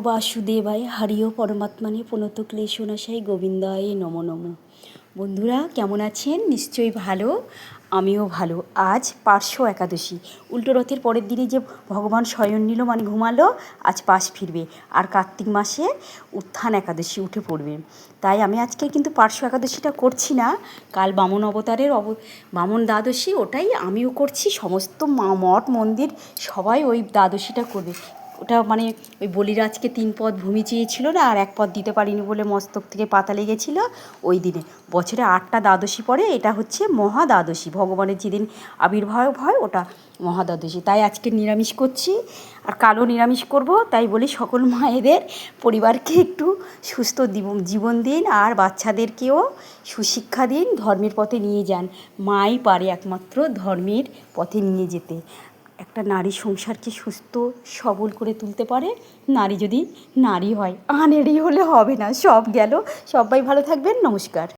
বাসুদেবায় হারিও পরমাত্মানে প্রণত ক্লেশনাশায় গোবিন্দায় নমো নমঃ। বন্ধুরা কেমন আছেন? নিশ্চয়ই ভালো, আমিও ভালো। আজ পার্শ্ব একাদশী, উল্টো রথের পরের দিনে যে ভগবান শয়ন নিল মানে ঘুমালো, আজ পাশ ফিরবে। আর কার্তিক মাসে উত্থান একাদশী উঠে পড়বে। তাই আমি আজকে কিন্তু পার্শ্ব একাদশীটা করছি না, কাল বামন অবতারের বামন দ্বাদশী, ওটাই আমিও করছি। সমস্ত মঠ মন্দির সবাই ওই দ্বাদশীটা করবে। ওটা মানে ওই বলিরাজকে 3 পদ ভূমি চেয়েছিল না, আর 1 পদ দিতে পারিনি বলে মস্তক থেকে পাতা লেগেছিলো। ওই দিনে বছরে 8টা দ্বাদশী পড়ে, এটা হচ্ছে মহা দ্বাদশী। ভগবানের যেদিন আবির্ভাব হয় ওটা মহা দ্বাদশী। তাই আজকে নিরামিষ করছি, আর কালও নিরামিষ করব। তাই বলি সকল মায়েদের পরিবারকে একটু সুস্থ জীবন দিন, আর বাচ্চাদেরকেও সুশিক্ষা দিন, ধর্মের পথে নিয়ে যান। মাই পারে একমাত্র ধর্মের পথে নিয়ে যেতে। একটা নারী সংসারকে সুস্থ সবল করে তুলতে পারে নারী, যদি নারী হয়। আনেরই হলে হবে না, সব গেল। সবাই ভালো থাকবেন, নমস্কার।